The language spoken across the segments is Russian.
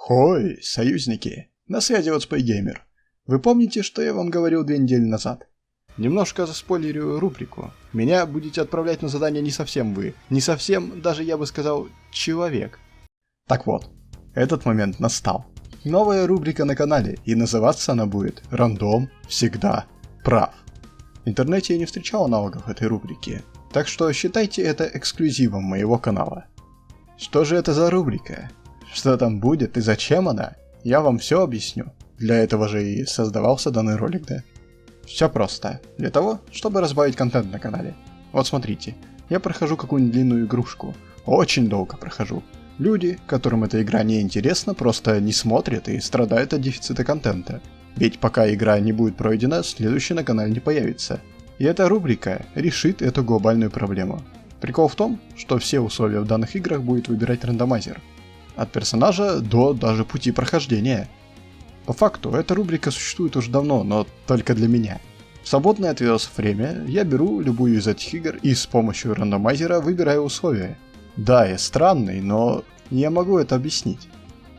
Хой, союзники, на связи от SpyGamer. Вы помните, что я вам говорил 2 недели назад? Немножко заспойлерю рубрику. Меня будете отправлять на задание не совсем вы, не совсем, даже я бы сказал, человек. Так вот, этот момент настал. Новая рубрика на канале, и называться она будет «Рандом всегда прав». В интернете я не встречал аналогов этой рубрики, так что считайте это эксклюзивом моего канала. Что же это за рубрика? Что там будет и зачем она? Я вам все объясню. Для этого же и создавался данный ролик, да? Все просто. Для того, чтобы разбавить контент на канале. Вот смотрите, я прохожу какую-нибудь длинную игрушку. Очень долго прохожу. Люди, которым эта игра не интересна, просто не смотрят и страдают от дефицита контента. Ведь пока игра не будет пройдена, следующая на канале не появится. И эта рубрика решит эту глобальную проблему. Прикол в том, что все условия в данных играх будет выбирать рандомайзер. От персонажа до даже пути прохождения. По факту, эта рубрика существует уже давно, но только для меня. В свободное от видосов время я беру любую из этих игр и с помощью рандомайзера выбираю условия. Да, я странный, но я могу это объяснить.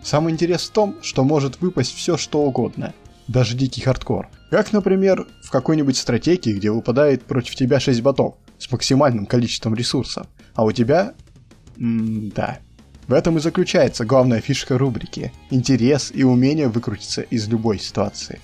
Самый интерес в том, что может выпасть все что угодно, даже дикий хардкор. Как, например, в какой-нибудь стратегии, где выпадает против тебя 6 ботов с максимальным количеством ресурсов, а у тебя... да. В этом и заключается главная фишка рубрики – интерес и умение выкрутиться из любой ситуации.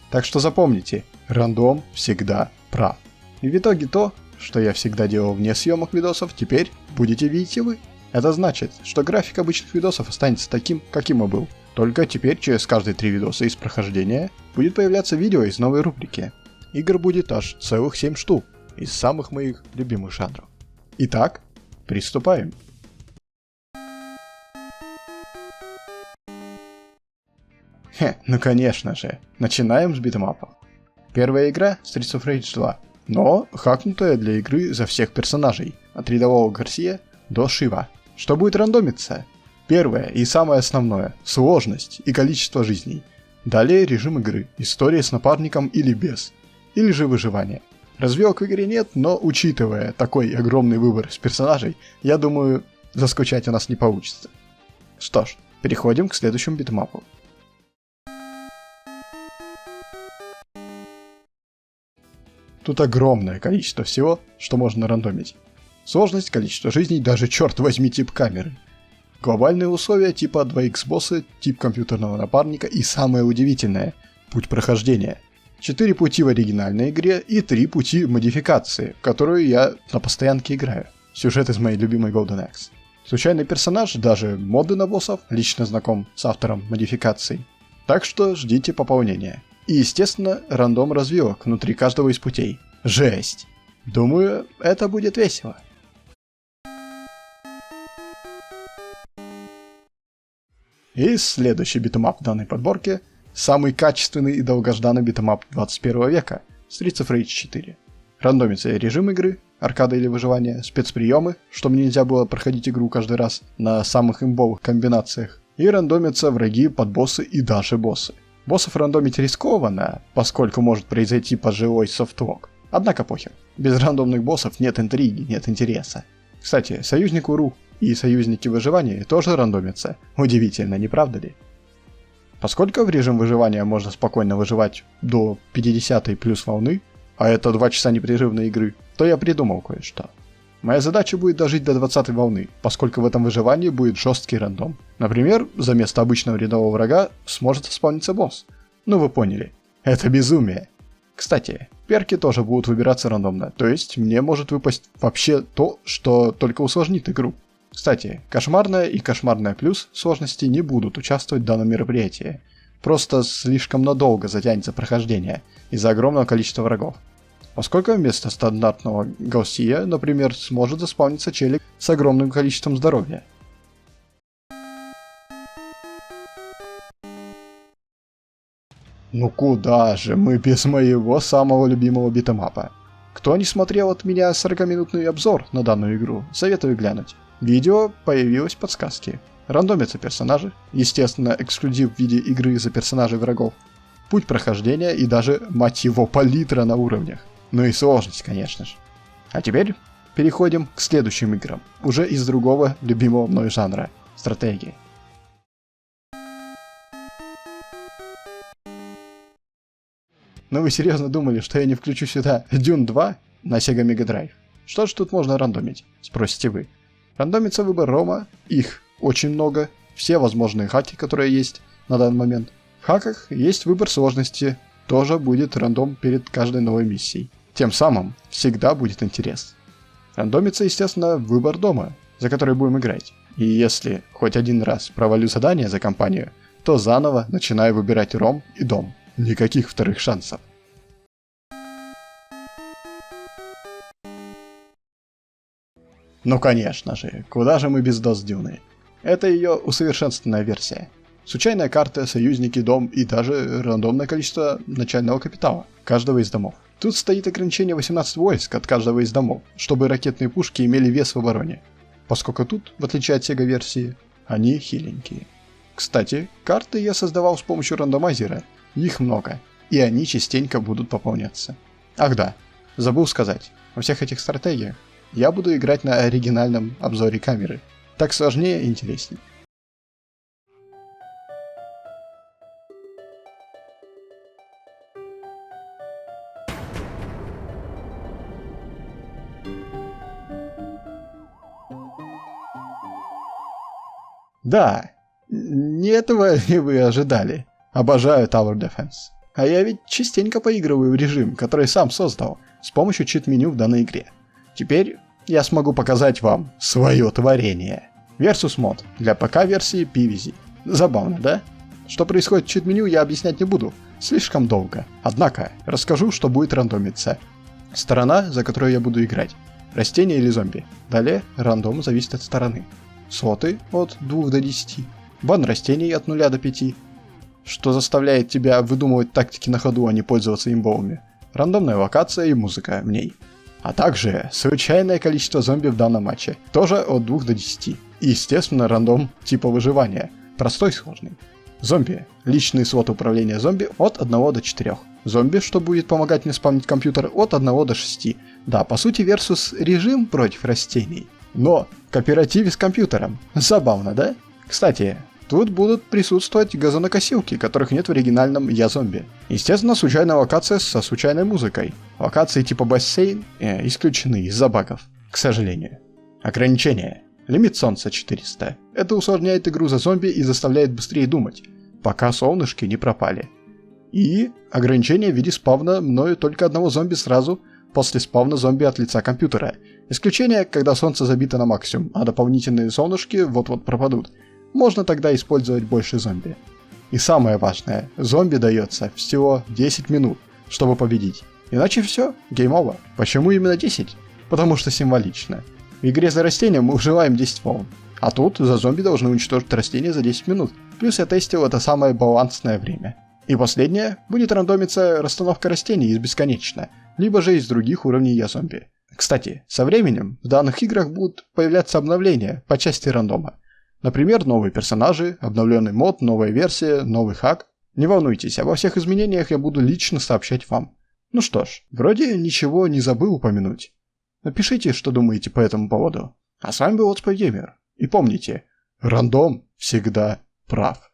Так что запомните, рандом всегда прав. И в итоге то, что я всегда делал вне съемок видосов, теперь будете видеть и вы. Это значит, что график обычных видосов останется таким, каким и был. Только теперь через каждые 3 видоса из прохождения будет появляться видео из новой рубрики. Игр будет аж целых 7 штук, из самых моих любимых жанров. Итак, приступаем. Ну конечно же, начинаем с битэмапа. Первая игра Streets of Rage 2, но хакнутая для игры за всех персонажей, от рядового Гарсия до Шива. Что будет рандомиться? Первое и самое основное – сложность и количество жизней. Далее режим игры, история с напарником или без, или же выживание. Развилок в игре нет, но учитывая такой огромный выбор из персонажей, я думаю, заскучать у нас не получится. Что ж, переходим к следующему битэмапу. Тут огромное количество всего, что можно рандомить. Сложность, количество жизней, даже черт возьми тип камеры. Глобальные условия типа 2х босса, тип компьютерного напарника и самое удивительное – путь прохождения. 4 пути в оригинальной игре и 3 пути модификации, в которую я на постоянке играю. Сюжет из моей любимой Golden Axe. Случайный персонаж, даже моды на боссов, лично знаком с автором модификаций. Так что ждите пополнения. И, естественно, рандом развилок внутри каждого из путей. Жесть! Думаю, это будет весело. И следующий битэмап в данной подборке – самый качественный и долгожданный битэмап 21 века – Streets of Rage 4. Рандомится режим игры, аркада или выживание, спецприемы, чтобы нельзя было проходить игру каждый раз на самых имбовых комбинациях, и рандомятся враги, подбоссы и даже боссы. Боссов рандомить рискованно, поскольку может произойти пожилой софтлок. Однако похер. Без рандомных боссов нет интриги, нет интереса. Кстати, союзник УРУ и союзники выживания тоже рандомятся. Удивительно, не правда ли? Поскольку в режим выживания можно спокойно выживать до 50-й плюс волны, а это 2 часа непрерывной игры, то я придумал кое-что. Моя задача будет дожить до 20-й волны, поскольку в этом выживании будет жесткий рандом. Например, за место обычного рядового врага сможет исполниться босс. Ну вы поняли. Это безумие. Кстати, перки тоже будут выбираться рандомно, то есть мне может выпасть вообще то, что только усложнит игру. Кстати, кошмарная и кошмарная плюс сложности не будут участвовать в данном мероприятии. Просто слишком надолго затянется прохождение из-за огромного количества врагов. Поскольку вместо стандартного Гаусия, например, сможет заспавниться челик с огромным количеством здоровья. Ну куда же мы без моего самого любимого битэмапа? Кто не смотрел от меня 40-минутный обзор на данную игру, советую глянуть. В видео появились подсказки. Рандомятся персонажи, естественно, эксклюзив в виде игры за персонажей врагов, путь прохождения и даже, мать его, палитра на уровнях. Ну и сложность, конечно же. А теперь переходим к следующим играм, уже из другого любимого мной жанра – стратегии. Но вы серьезно думали, что я не включу сюда Dune 2 на Sega Mega Drive? Что ж тут можно рандомить, спросите вы. Рандомится выбор рома, их очень много, все возможные хаки, которые есть на данный момент. В хаках есть выбор сложности, тоже будет рандом перед каждой новой миссией. Тем самым всегда будет интерес. Рандомится, естественно, выбор дома, за который будем играть. И если хоть один раз провалю задание за компанию, то заново начинаю выбирать ром и дом. Никаких вторых шансов. Ну конечно же, куда же мы без DOS Дюны? Это ее усовершенствованная версия. Случайная карта, союзники, дом и даже рандомное количество начального капитала каждого из домов. Тут стоит ограничение 18 войск от каждого из домов, чтобы ракетные пушки имели вес в обороне. Поскольку тут, в отличие от Sega версии, они хиленькие. Кстати, карты я создавал с помощью рандомайзера, их много, и они частенько будут пополняться. Ах да, забыл сказать, во всех этих стратегиях я буду играть на оригинальном обзоре камеры, так сложнее и интереснее. Да, не этого ли вы ожидали? Обожаю Tower Defense. А я ведь частенько поигрываю в режим, который сам создал, с помощью чит-меню в данной игре. Теперь я смогу показать вам свое творение. Versus мод для ПК-версии PvZ. Забавно, да? Что происходит в чит-меню, я объяснять не буду, слишком долго. Однако, расскажу, что будет рандомиться. Сторона, за которую я буду играть. Растение или зомби. Далее, рандом зависит от стороны. Слоты от 2 до 10. Бан растений от 0 до 5. Что заставляет тебя выдумывать тактики на ходу, а не пользоваться имбовыми. Рандомная локация и музыка в ней. А также случайное количество зомби в данном матче. Тоже от 2 до 10. И естественно рандом типа выживания. Простой, сложный. Зомби. Личный слот управления зомби от 1 до 4. Зомби, что будет помогать мне спамнить компьютер, от 1 до 6. Да, по сути versus режим против растений. Но в кооперативе с компьютером. Забавно, да? Кстати, тут будут присутствовать газонокосилки, которых нет в оригинальном «Я зомби». Естественно, случайная локация со случайной музыкой. Локации типа бассейн исключены из-за багов, к сожалению. Ограничение. Лимит солнца 400. Это усложняет игру за зомби и заставляет быстрее думать, пока солнышки не пропали. И ограничение в виде спавна мною только одного зомби сразу после спавна зомби от лица компьютера. Исключение, когда солнце забито на максимум, а дополнительные солнышки вот-вот пропадут. Можно тогда использовать больше зомби. И самое важное, зомби дается всего 10 минут, чтобы победить. Иначе все, гейм овер. Почему именно 10? Потому что символично. В игре за растением мы уживаем 10 волн. А тут за зомби должны уничтожить растение за 10 минут. Плюс я тестил это самое балансное время. И последнее, будет рандомиться расстановка растений из бесконечно, либо же из других уровней Я зомби. Кстати, со временем в данных играх будут появляться обновления по части рандома. Например, новые персонажи, обновленный мод, новая версия, новый хак. Не волнуйтесь, обо всех изменениях я буду лично сообщать вам. Ну что ж, вроде ничего не забыл упомянуть. Напишите, что думаете по этому поводу. А с вами был Let's Play Gamer. И помните, рандом всегда прав.